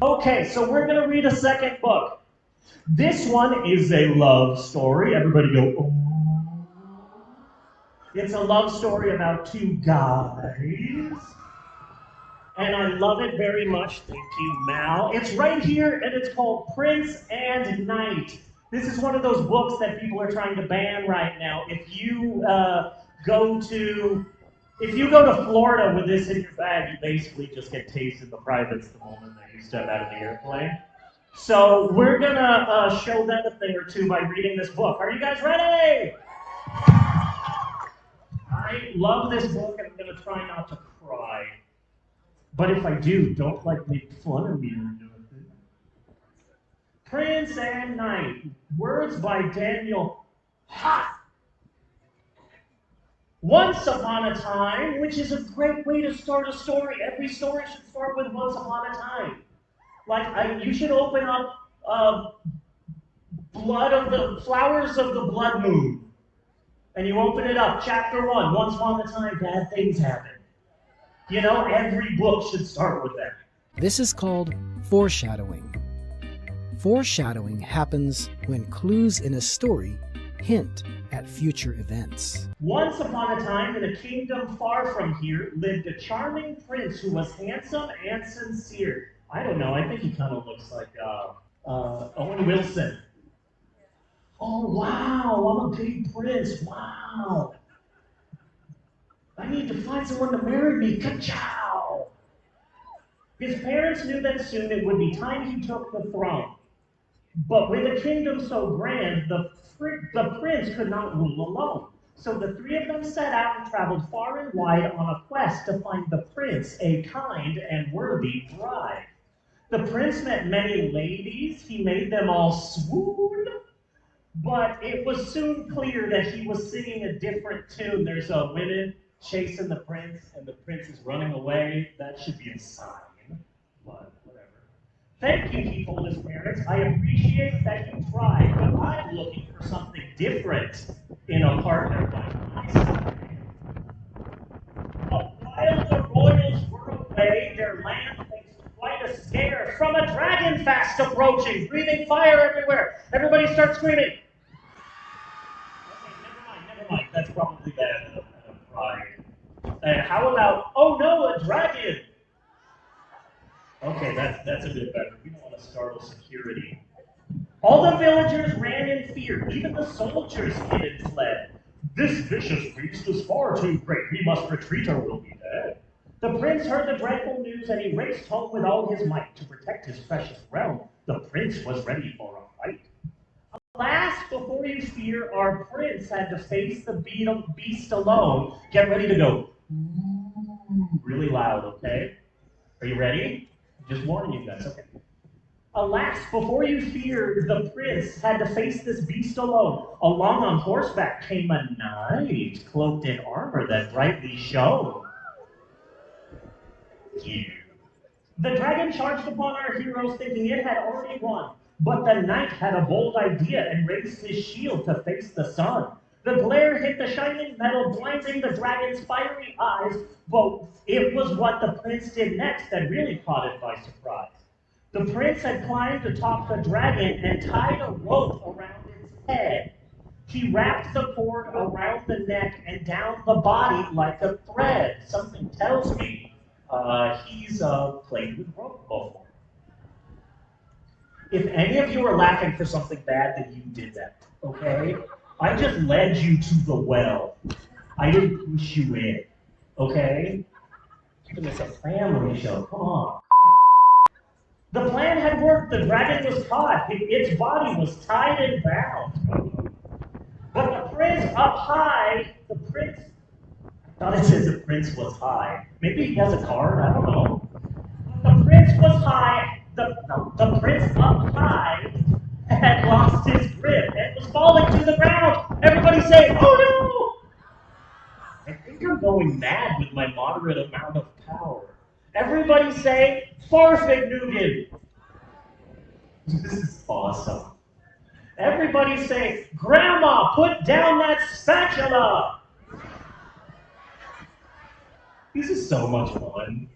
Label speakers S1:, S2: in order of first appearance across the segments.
S1: Okay, so we're going to read a second book. This one is a love story. Everybody go, oh. It's a love story about two guys. And I love it very much. Thank you, Mal. It's right here, and it's called Prince and Knight. This is one of those books that people are trying to ban right now. If you go to Florida with this in your bag, you basically just get tased in the privates the moment that you step out of the airplane. So we're gonna show them a thing or two by reading this book. Are you guys ready? I love this book, and I'm gonna try not to cry. But if I do, don't make fun of me or anything. Prince and Knight. Words by Daniel Ha. Once upon a time, which is a great way to start a story. Every story should start with once upon a time. You should open up Flowers of the Blood Moon. And you open it up, chapter 1, once upon a time, bad things happen. You know, every book should start with that.
S2: This is called foreshadowing. Foreshadowing happens when clues in a story hint at future events.
S1: Once upon a time, in a kingdom far from here, lived a charming prince who was handsome and sincere. I don't know, I think he kind of looks like Owen Wilson. Oh, wow, I'm a big prince, wow. I need to find someone to marry me, ka-chow! His parents knew that soon it would be time he took the throne. But with a kingdom so grand, the prince could not rule alone. So the three of them set out and traveled far and wide on a quest to find the prince a kind and worthy bride. The prince met many ladies, he made them all swoon, but it was soon clear that he was singing a different tune. There's a women chasing the prince, and the prince is running away. That should be a sign, but whatever. Thank you, he told his parents. I appreciate that you tried, but I'm looking for something different in a partner like myself. But while the royals were away, their land faced quite a scare from a dragon fast approaching, breathing fire everywhere. Everybody starts screaming. Okay, never mind. That's probably bad. And how about, oh no, a dragon? Okay, that's a bit better. We don't want to startle security. All the villagers ran in fear. Even the soldiers hid and fled. This vicious beast is far too great. We must retreat or we'll be dead. The prince heard the dreadful news and he raced home with all his might to protect his precious realm. The prince was ready for a fight. Alas, before you fear, our prince had to face the beast alone. Get ready to go really loud, okay? Are you ready? Just warning you guys, okay. Alas, before you fear, the prince had to face this beast alone. Along on horseback came a knight, cloaked in armor that brightly shone. Yeah. The dragon charged upon our heroes thinking it had already won. But the knight had a bold idea and raised his shield to face the sun. The glare hit the shining metal, blinding the dragon's fiery eyes, but it was what the prince did next that really caught it by surprise. The prince had climbed atop the dragon and tied a rope around its head. He wrapped the cord around the neck and down the body like a thread. Something tells me he's played with rope before. If any of you are laughing for something bad, then you did that, okay? I just led you to the well. I didn't push you in, okay? It's a family show, come on. The plan had worked, the dragon was caught, its body was tied and bound. But the prince up high, I thought it said the prince was high. Maybe he has a card, I don't know. But the prince was high, the prince up high had lost his grip and was falling to the ground. Everybody say, oh no! I think I'm going mad with my moderate amount of power. Everybody say, Farfignugan. This is awesome. Everybody say, Grandma, put down that spatula. This is so much fun.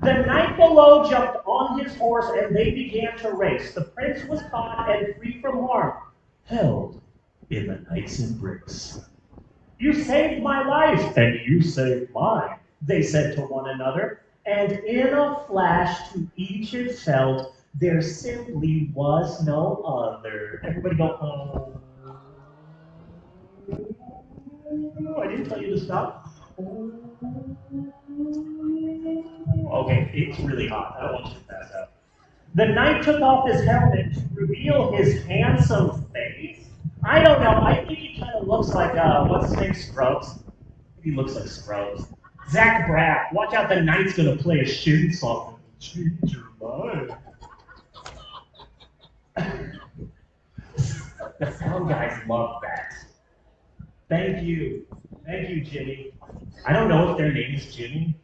S1: The knight below jumped on his horse and they began to race. The prince was caught and free from harm, held in the knight's embrace. You saved my life, and you saved mine, they said to one another, and in a flash to each it felt there simply was no other. Everybody go, oh. I didn't tell you to stop. Okay, it's really hot. I don't want you to pass out. The knight took off his helmet to reveal his handsome face. I don't know. I think he kind of looks like, what's his name, Scrubs? He looks like Scrubs. Zach Braff. Watch out, the knight's going to play a shin song and change your mind. The sound guys love that. Thank you. Thank you, Jimmy. I don't know if their name is Jimmy.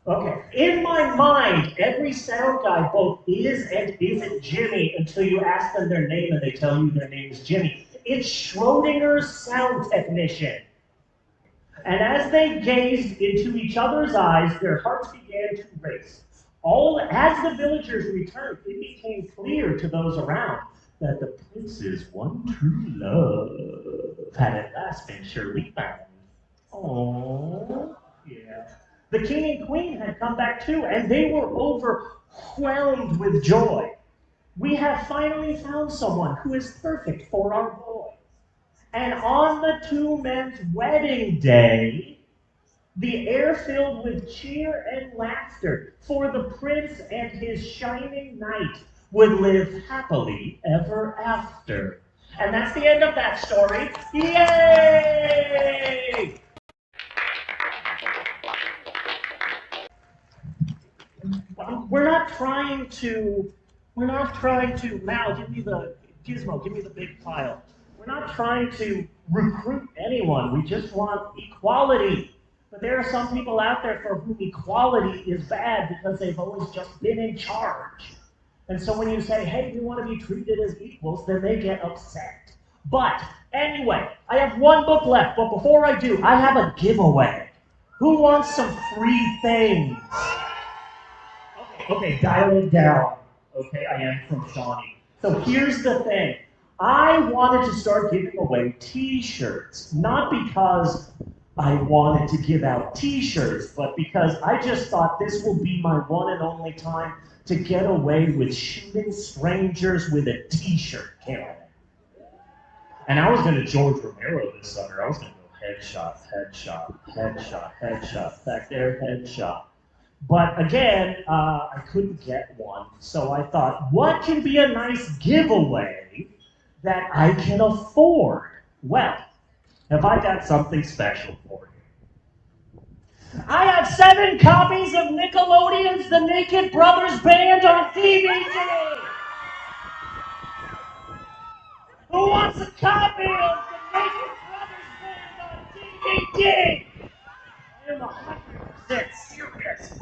S1: Okay. In my mind, every sound guy both is and isn't Jimmy until you ask them their name and they tell you their name is Jimmy. It's Schrodinger's sound technician. And as they gazed into each other's eyes, their hearts began to race. As the villagers returned, it became clear to those around that the prince's one true love had at last been surely found. Oh, yeah. The king and queen had come back too, and they were overwhelmed with joy. We have finally found someone who is perfect for our boy. And on the two men's wedding day, the air filled with cheer and laughter, for the prince and his shining knight would live happily ever after. And that's the end of that story. Yay! We're not trying to, Mal, give me the big pile. We're not trying to recruit anyone. We just want equality. But there are some people out there for whom equality is bad because they've always just been in charge. And so when you say, hey, we want to be treated as equals, then they get upset. But anyway, I have one book left, but before I do, I have a giveaway. Who wants some free things? Okay, dial it down. Okay, I am from Shawnee. So here's the thing. I wanted to start giving away t-shirts, not because I wanted to give out t-shirts, but because I just thought this will be my one and only time to get away with shooting strangers with a t-shirt cannon. And I was going to George Romero this summer. I was going to go headshot, headshot, headshot, headshot, back there, headshot. But again, I couldn't get one, so I thought, what can be a nice giveaway that I can afford? Well, have I got something special for you? I have 7 copies of Nickelodeon's The Naked Brothers Band on DVD! Who wants a copy of The Naked Brothers Band on DVD? I am 100% serious.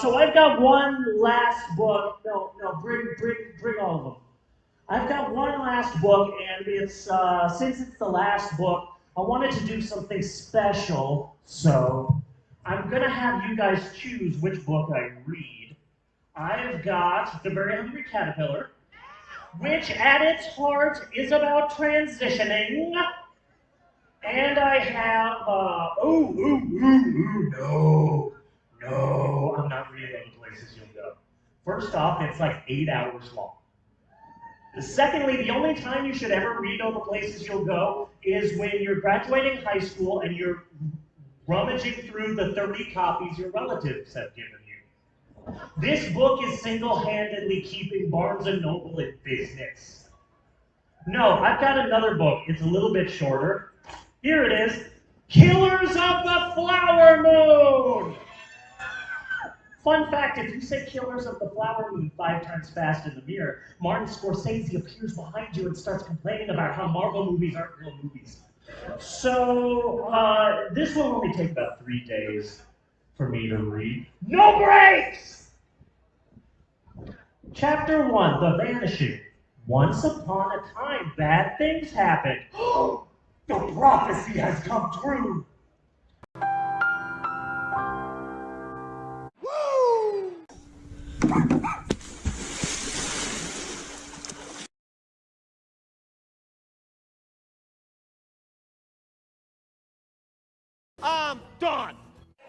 S1: So I've got one last book. No, bring all of them. I've got one last book, and it's since it's the last book, I wanted to do something special. So I'm gonna have you guys choose which book I read. I've got The Very Hungry Caterpillar, which at its heart is about transitioning. And I have, no, I'm not reading Other Places You'll Go. First off, it's like 8 hours long. Secondly, the only time you should ever read Other Places You'll Go is when you're graduating high school and you're rummaging through the 30 copies your relatives have given you. This book is single-handedly keeping Barnes & Noble in business. No, I've got another book. It's a little bit shorter. Here it is, Killers of the Flower Moon! Fun fact, if you say Killers of the Flower Moon 5 times fast in the mirror, Martin Scorsese appears behind you and starts complaining about how Marvel movies aren't real movies. So, this will only take about 3 days for me to read. No breaks! Chapter 1, The Vanishing. Once upon a time, bad things happened. The prophecy has come true.
S3: I'm done.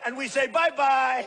S3: And we say bye-bye.